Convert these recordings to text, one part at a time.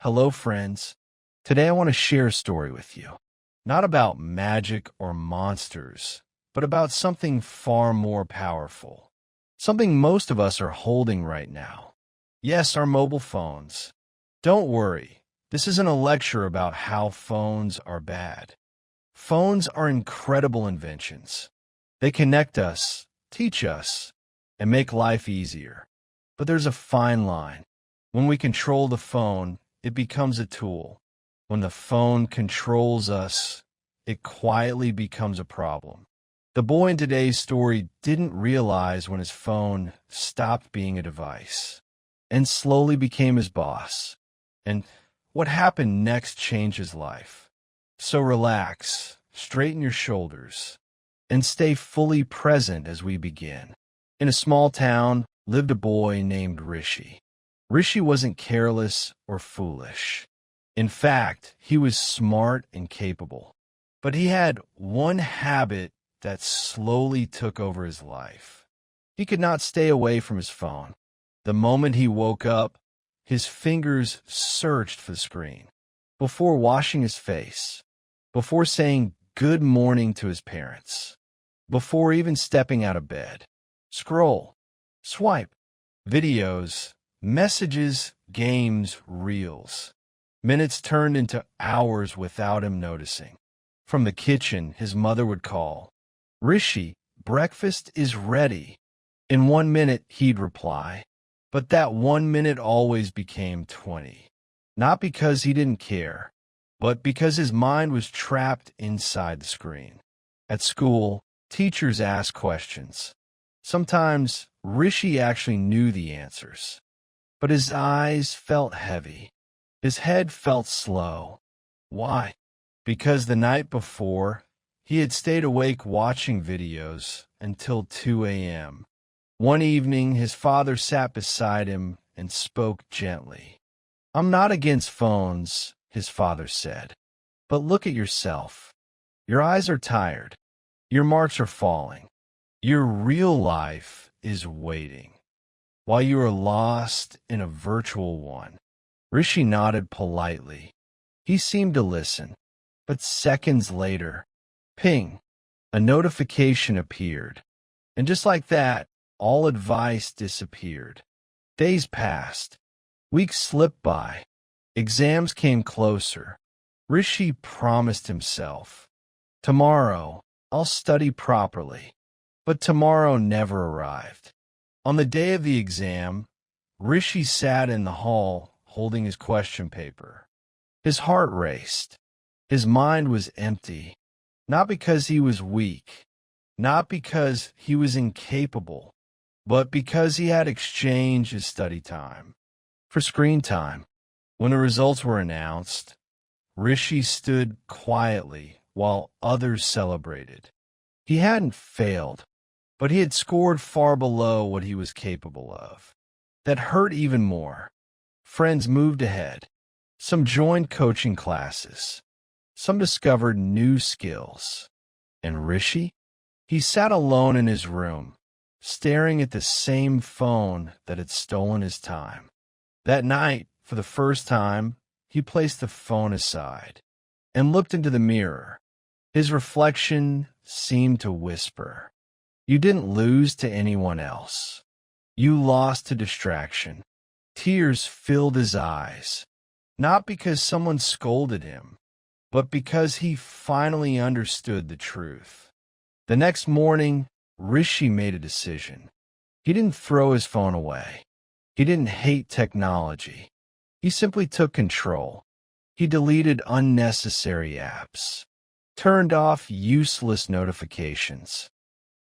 Hello, friends. Today I want to share a story with you. Not about magic or monsters, but about something far more powerful. Something most of us are holding right now. Yes, our mobile phones. Don't worry, this isn't a lecture about how phones are bad. Phones are incredible inventions. They connect us, teach us, and make life easier. But there's a fine line. When we control the phone, it becomes a tool. When the phone controls us, it quietly becomes a problem. The boy in today's story didn't realize when his phone stopped being a device and slowly became his boss. And what happened next changed his life. So relax, straighten your shoulders, and stay fully present as we begin. In a small town lived a boy named Rishi. Rishi wasn't careless or foolish. In fact, he was smart and capable. But he had one habit that slowly took over his life. He could not stay away from his phone. The moment he woke up, his fingers searched for the screen. Before washing his face, before saying good morning to his parents, before even stepping out of bed. Scroll, swipe, videos, messages, games, reels. Minutes turned into hours without him noticing. From the kitchen, his mother would call, "Rishi, breakfast is ready." In 1 minute, he'd reply. But that 1 minute always became 20. Not because he didn't care, but because his mind was trapped inside the screen. At school, teachers asked questions. Sometimes Rishi actually knew the answers. But his eyes felt heavy. His head felt slow. Why? Because the night before, he had stayed awake watching videos until 2 a.m. One evening, his father sat beside him and spoke gently. "I'm not against phones," his father said. "But look at yourself. Your eyes are tired. Your marks are falling. Your real life is waiting, while you are lost in a virtual one." Rishi nodded politely. He seemed to listen. But seconds later, ping, a notification appeared. And just like that, all advice disappeared. Days passed. Weeks slipped by. Exams came closer. Rishi promised himself, "Tomorrow, I'll study properly." But tomorrow never arrived. On the day of the exam, Rishi sat in the hall holding his question paper. His heart raced. His mind was empty, not because he was weak, not because he was incapable, but because he had exchanged his study time for screen time. When the results were announced, Rishi stood quietly while others celebrated. He hadn't failed, but he had scored far below what he was capable of. That hurt even more. Friends moved ahead. Some joined coaching classes. Some discovered new skills. And Rishi? He sat alone in his room, staring at the same phone that had stolen his time. That night, for the first time, he placed the phone aside and looked into the mirror. His reflection seemed to whisper, "You didn't lose to anyone else. You lost to distraction." Tears filled his eyes, not because someone scolded him, but because he finally understood the truth. The next morning, Rishi made a decision. He didn't throw his phone away. He didn't hate technology. He simply took control. He deleted unnecessary apps, turned off useless notifications,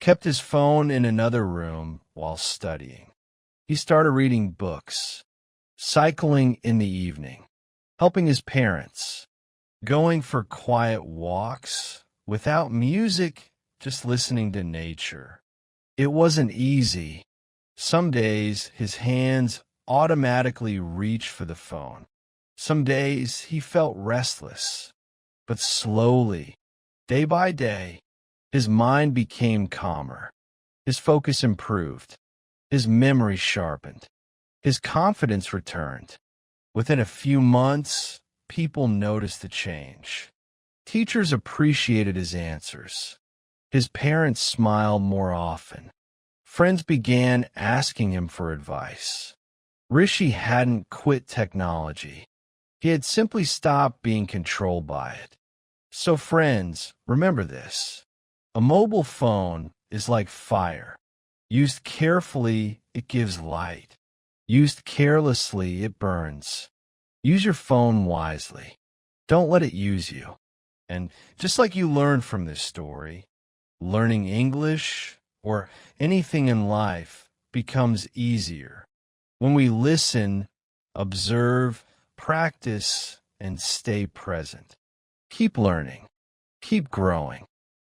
kept his phone in another room while studying. He started reading books, cycling in the evening, helping his parents, going for quiet walks without music, just listening to nature. It wasn't easy. Some days his hands automatically reached for the phone. Some days he felt restless. But slowly, day by day, his mind became calmer. His focus improved. His memory sharpened. His confidence returned. Within a few months, people noticed the change. Teachers appreciated his answers. His parents smiled more often. Friends began asking him for advice. Rishi hadn't quit technology. He had simply stopped being controlled by it. So friends, remember this. A mobile phone is like fire. Used carefully, it gives light. Used carelessly, it burns. Use your phone wisely. Don't let it use you. And just like you learned from this story, learning English or anything in life becomes easier when we listen, observe, practice, and stay present. Keep learning, keep growing,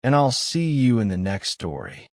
and I'll see you in the next story.